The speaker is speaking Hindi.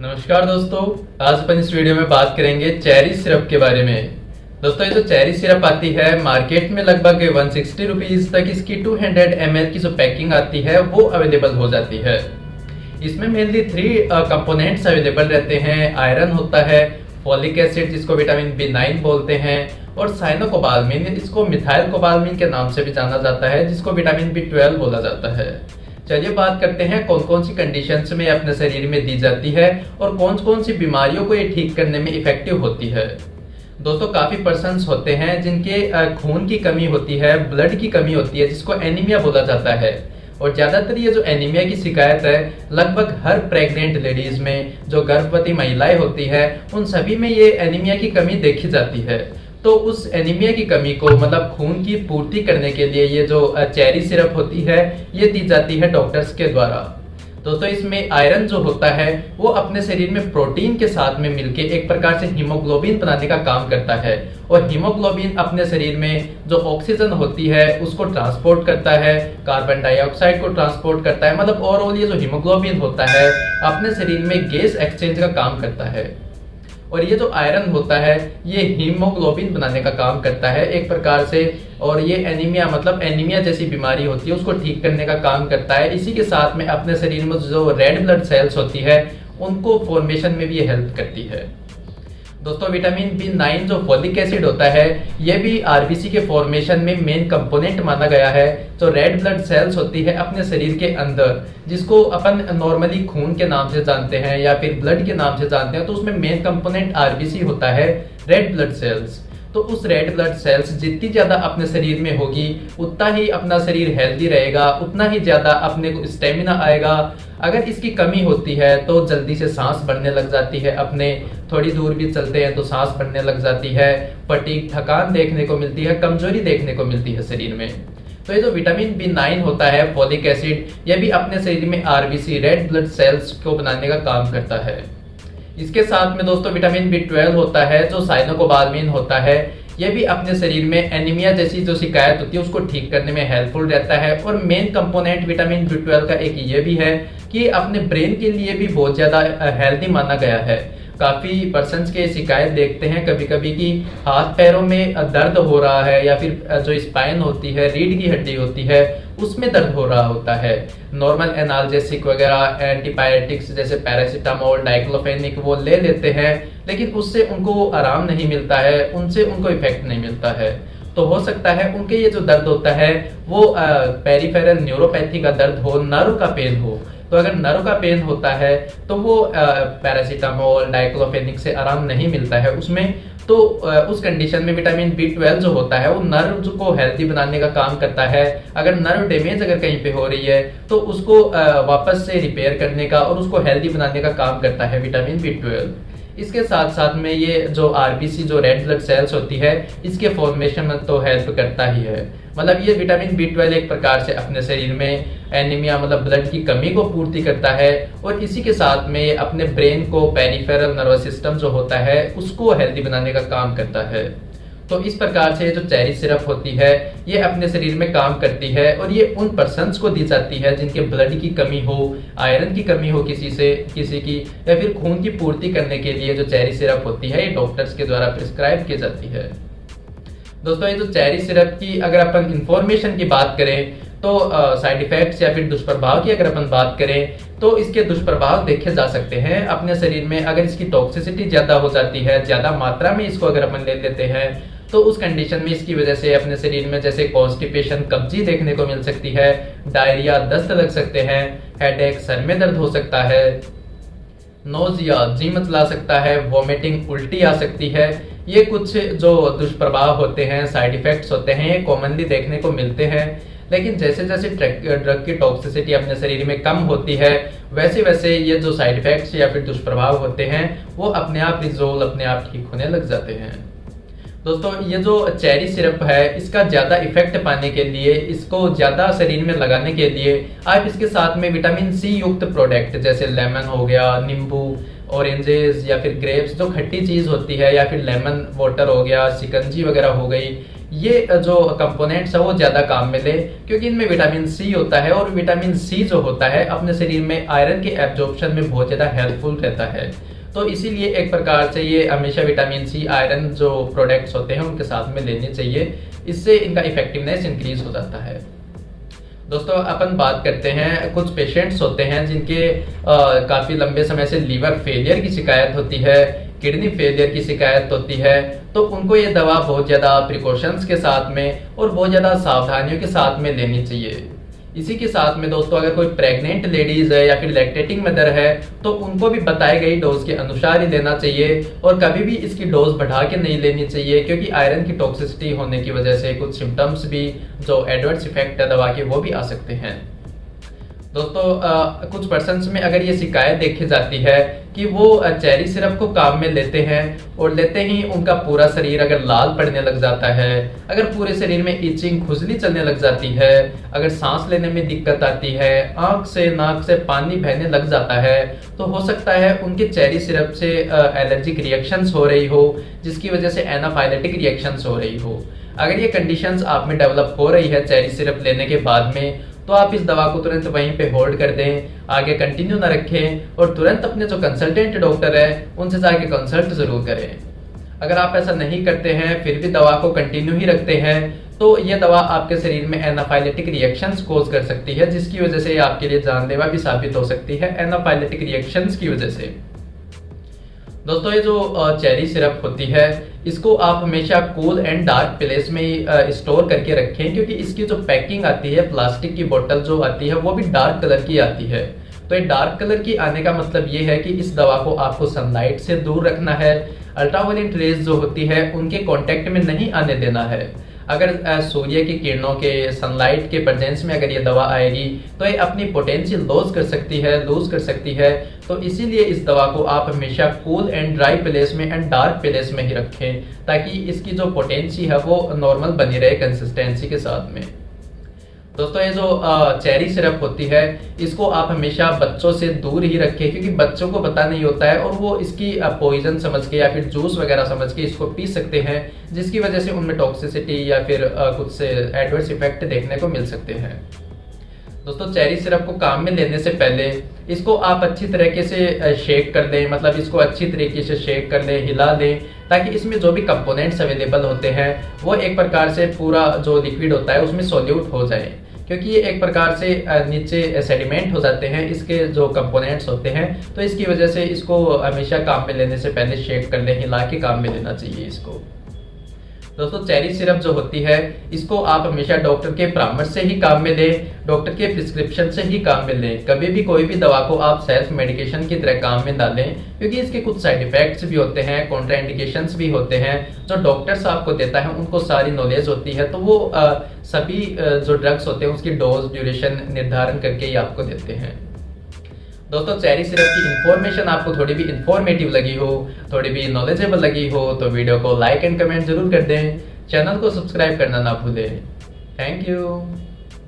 नमस्कार दोस्तों, आज अपन इस वीडियो में बात करेंगे चेरी सिरप के बारे में। दोस्तों, ये जो चेरी सिरप आती है मार्केट में लगभग 160 रुपीज तक इसकी 200 ml की जो पैकिंग आती है वो अवेलेबल हो जाती है। इसमें मेनली 3 कंपोनेंट्स अवेलेबल रहते हैं। आयरन होता है, फॉलिक एसिड जिसको विटामिन B9 बोलते हैं, और साइनोकोबाल्मिन, इसको मिथाइल कोबाल्मिन के नाम से भी जाना जाता है, जिसको विटामिन B12 बोला जाता है। चलिए बात करते हैं कौन कौन सी कंडीशंस में अपने शरीर में दी जाती है और कौन कौन सी बीमारियों को ये ठीक करने में इफेक्टिव होती है। दोस्तों, काफी पर्सन्स होते हैं जिनके खून की कमी होती है, ब्लड की कमी होती है, जिसको एनीमिया बोला जाता है। और ज्यादातर ये जो एनीमिया की शिकायत है लगभग हर प्रेग्नेंट लेडीज में, जो गर्भवती महिलाएं होती है, उन सभी में ये एनीमिया की कमी देखी जाती है। तो उस एनीमिया की कमी को मतलब खून की पूर्ति करने के लिए ये जो चेरी सिरप होती है ये दी जाती है डॉक्टर्स के द्वारा। दोस्तों, इसमें आयरन जो होता है वो अपने शरीर में प्रोटीन के साथ में मिलके एक प्रकार से हीमोग्लोबिन बनाने का काम करता है, और हीमोग्लोबिन अपने शरीर में जो ऑक्सीजन होती है उसको ट्रांसपोर्ट करता है, कार्बन डाइऑक्साइड को ट्रांसपोर्ट करता है। मतलब ओवरऑल ये जो हीमोग्लोबिन होता है अपने शरीर में गैस एक्सचेंज का काम करता है। और ये जो आयरन होता है ये हीमोग्लोबिन बनाने का काम करता है एक प्रकार से, और ये एनीमिया मतलब एनीमिया जैसी बीमारी होती है उसको ठीक करने का काम करता है। इसी के साथ में अपने शरीर में जो रेड ब्लड सेल्स होती है उनको फॉर्मेशन में भी ये हेल्प करती है। दोस्तों, विटामिन B9 जो फॉलिक एसिड होता है ये भी आरबीसी के फॉर्मेशन में मेन कंपोनेंट माना गया है। जो रेड ब्लड सेल्स होती है अपने शरीर के अंदर, जिसको अपन नॉर्मली खून के नाम से जानते हैं या फिर ब्लड के नाम से जानते हैं, तो उसमें मेन कंपोनेंट आरबीसी होता है, रेड ब्लड सेल्स। तो उस रेड ब्लड सेल्स जितनी ज्यादा अपने शरीर में होगी उतना ही अपना शरीर हेल्दी रहेगा, उतना ही ज्यादा अपने को स्टेमिना आएगा। अगर इसकी कमी होती है तो जल्दी से सांस बढ़ने लग जाती है, अपने थोड़ी दूर भी चलते हैं तो सांस बढ़ने लग जाती है, फटीग थकान देखने को मिलती है, कमजोरी देखने को मिलती है शरीर में। तो ये जो विटामिन B9 होता है, फॉलिक एसिड, ये भी अपने शरीर में आरबीसी रेड ब्लड सेल्स को बनाने का काम करता है। इसके साथ में दोस्तों विटामिन B12 होता है जो साइनोकोबाल्मिन होता है, यह भी अपने शरीर में एनीमिया जैसी जो शिकायत होती है उसको ठीक करने में हेल्पफुल रहता है। और मेन कंपोनेंट विटामिन B12 का एक ये भी है कि अपने ब्रेन के लिए भी बहुत ज्यादा हेल्दी माना गया है। काफी पर्सन्स के शिकायत देखते हैं कभी कभी कि हाथ पैरों में दर्द हो रहा है, या फिर जो स्पाइन होती है, रीढ़ की हड्डी होती है, उसमें दर्द हो रहा होता है। नॉर्मल एनाल्जेसिक वगैरह, एंटीबायोटिक्स जैसे पैरासीटामोल, डाइक्लोफेनिक वो ले लेते हैं, लेकिन उससे उनको आराम नहीं मिलता है, उनसे उनको इफेक्ट नहीं मिलता है। तो हो सकता है उनके ये जो दर्द होता है वो पेरिफेरल न्यूरोपैथी का दर्द हो, नर्व का पेन हो। तो अगर नर्व का पेन होता है तो वो पैरासीटामोल, डाइक्लोफेनिक से आराम नहीं मिलता है उसमें। तो उस कंडीशन में विटामिन B12 जो होता है वो नर्व को हेल्दी बनाने का काम करता है। अगर नर्व डैमेज अगर कहीं पे हो रही है तो उसको वापस से रिपेयर करने का और उसको हेल्दी बनाने का काम करता है विटामिन B12। इसके साथ साथ में ये जो आरबीसी जो रेड ब्लड सेल्स होती है इसके फॉर्मेशन में तो हेल्प करता ही है। मतलब ये विटामिन B12 एक प्रकार से अपने शरीर में एनीमिया मतलब ब्लड की कमी को पूर्ति करता है, और इसी के साथ में ये अपने ब्रेन को, पेरिफेरल नर्वस सिस्टम जो होता है उसको हेल्दी बनाने का काम करता है। तो इस प्रकार से जो चेरी सिरप होती है ये अपने शरीर में काम करती है, और ये उन पर्सन्स को दी जाती है जिनके ब्लड की कमी हो, आयरन की कमी हो किसी की, या फिर खून की पूर्ति करने के लिए जो चेरी सिरप होती है ये डॉक्टर्स के द्वारा प्रिस्क्राइब की जाती है। दोस्तों, ये जो चेरी सिरप की अगर अपन इंफॉर्मेशन की बात करें तो साइड इफेक्ट्स या फिर दुष्प्रभाव की अगर अपन बात करें तो इसके दुष्प्रभाव देखे जा सकते हैं अपने शरीर में। अगर इसकी टॉक्सिसिटी ज्यादा हो जाती है, ज्यादा मात्रा में इसको अगर अपन ले लेते हैं, तो उस कंडीशन में इसकी वजह से अपने शरीर में जैसे कॉन्स्टिपेशन, कब्जी देखने को मिल सकती है, डायरिया, दस्त लग सकते हैं, हेडेक, सर में दर्द हो सकता है, नोजिया, जी मचला सकता है, वॉमिटिंग, उल्टी आ सकती है। ये कुछ जो दुष्प्रभाव होते हैं, साइड इफेक्ट्स होते हैं, ये कॉमनली देखने को मिलते हैं। लेकिन जैसे जैसे ड्रग की टॉक्सिसिटी अपने शरीर में कम होती है वैसे वैसे ये जो साइड इफेक्ट्स या फिर दुष्प्रभाव होते हैं वो अपने आप रिजोल्व, अपने आप ठीक होने लग जाते हैं। दोस्तों, ये जो चेरी सिरप है इसका ज्यादा इफेक्ट पाने के लिए, इसको ज्यादा शरीर में लगाने के लिए आप इसके साथ में विटामिन C युक्त प्रोडक्ट जैसे लेमन हो गया, नींबू, ऑरेंजेस या फिर ग्रेप्स जो खट्टी चीज होती है, या फिर लेमन वाटर हो गया, शिकंजी वगैरह हो गई, ये जो कंपोनेंट्स है वो ज़्यादा काम में ले, क्योंकि इनमें विटामिन सी होता है और विटामिन सी जो होता है अपने शरीर में आयरन के एब्जॉर्प्शन में बहुत ज़्यादा हेल्पफुल रहता है। तो इसीलिए एक प्रकार से ये हमेशा विटामिन सी आयरन जो प्रोडक्ट्स होते हैं उनके साथ में लेने चाहिए, इससे इनका इफेक्टिवनेस इंक्रीज हो जाता है। दोस्तों अपन बात करते हैं, कुछ पेशेंट्स होते हैं जिनके काफ़ी लंबे समय से लीवर फेलियर की शिकायत होती है, किडनी फेलियर की शिकायत होती है, तो उनको ये दवा बहुत ज़्यादा प्रिकॉशंस के साथ में और बहुत ज़्यादा सावधानियों के साथ में लेनी चाहिए। इसी के साथ में दोस्तों अगर कोई प्रेग्नेंट लेडीज है या फिर लैक्टेटिंग मदर है तो उनको भी बताई गई डोज के अनुसार ही लेना चाहिए और कभी भी इसकी डोज बढ़ा के नहीं लेनी चाहिए, क्योंकि आयरन की टॉक्सिसिटी होने की वजह से कुछ सिम्टम्स भी जो एडवर्स इफेक्ट है दवा के वो भी आ सकते हैं। दोस्तों कुछ पर्सन्स में अगर ये शिकायत देखी जाती है कि वो चेरी सिरप को काम में लेते हैं और लेते ही उनका पूरा शरीर अगर लाल पड़ने लग जाता है, अगर पूरे शरीर में इचिंग खुजली चलने लग जाती है, अगर सांस लेने में दिक्कत आती है, आंख से नाक से पानी बहने लग जाता है, तो हो सकता है उनके चेरी सिरप से एलर्जिक रिएक्शंस हो रही हो, जिसकी वजह से एनाफाइलेटिक रिएक्शंस हो रही हो। अगर ये कंडीशंस आप में डेवलप हो रही है चेरी सिरप लेने के बाद में, तो आप इस दवा को तुरंत वहीं पे होल्ड कर दें, आगे कंटिन्यू ना रखें और तुरंत अपने जो कंसल्टेंट डॉक्टर है उनसे जाके कंसल्ट जरूर करें। अगर आप ऐसा नहीं करते हैं फिर भी दवा को कंटिन्यू ही रखते हैं तो ये दवा आपके शरीर में एनाफाइलेटिक रिएक्शंस कोज कर सकती है, जिसकी वजह से आपके लिए जानलेवा भी साबित हो सकती है एनाफाइलेटिक रिएक्शंस की वजह से। दोस्तों ये जो चेरी सिरप होती है इसको आप हमेशा कूल एंड डार्क प्लेस में ही स्टोर करके रखें, क्योंकि इसकी जो पैकिंग आती है, प्लास्टिक की बोतल जो आती है वो भी डार्क कलर की आती है। तो ये डार्क कलर की आने का मतलब ये है कि इस दवा को आपको सनलाइट से दूर रखना है, अल्ट्रावायलेट रेज जो होती है उनके कांटेक्ट में नहीं आने देना है। अगर सूर्य की किरणों के सनलाइट के प्रेजेंस में अगर ये दवा आएगी तो ये अपनी पोटेंशियल लूज कर सकती है। तो इसीलिए इस दवा को आप हमेशा कूल एंड ड्राई प्लेस में एंड डार्क प्लेस में ही रखें, ताकि इसकी जो पोटेंसी है वो नॉर्मल बनी रहे कंसिस्टेंसी के साथ में। दोस्तों ये जो चेरी सिरप होती है इसको आप हमेशा बच्चों से दूर ही रखें, क्योंकि बच्चों को पता नहीं होता है और वो इसकी पॉइजन समझ के या फिर जूस वगैरह समझ के इसको पी सकते हैं, जिसकी वजह से उनमें टॉक्सिसिटी या फिर कुछ से एडवर्स इफेक्ट देखने को मिल सकते हैं। दोस्तों चेरी सिरप को काम में लेने से पहले इसको आप अच्छी तरीके से शेक कर लें, मतलब इसको अच्छी तरीके से शेक कर लें, हिला लें, ताकि इसमें जो भी कंपोनेंट्स अवेलेबल होते हैं वो एक प्रकार से पूरा जो लिक्विड होता है उसमें सोल्यूट हो जाए, क्योंकि ये एक प्रकार से नीचे सेडिमेंट हो जाते हैं इसके जो कंपोनेंट्स होते हैं। तो इसकी वजह से इसको हमेशा काम में लेने से पहले शेक कर लें, हिला के काम में लेना चाहिए इसको। दोस्तों चेरी सिरप जो होती है इसको आप हमेशा डॉक्टर के परामर्श से ही काम में लें, डॉक्टर के प्रिस्क्रिप्शन से ही काम में लें। कभी भी कोई भी दवा को आप सेल्फ मेडिकेशन की तरह काम में ना लें, क्योंकि इसके कुछ साइड इफेक्ट्स भी होते हैं, कॉन्ट्राइंडिकेशंस भी होते हैं। जो डॉक्टर्स आपको देता है उनको सारी नॉलेज होती है, तो वो सभी जो ड्रग्स होते हैं उसकी डोज ड्यूरेशन निर्धारण करके ही आपको देते हैं। दोस्तों चेरी सिरप की इंफॉर्मेशन आपको थोड़ी भी इंफॉर्मेटिव लगी हो, थोड़ी भी नॉलेजेबल लगी हो तो वीडियो को लाइक एंड कमेंट जरूर कर दें, चैनल को सब्सक्राइब करना ना भूलें। Thank you.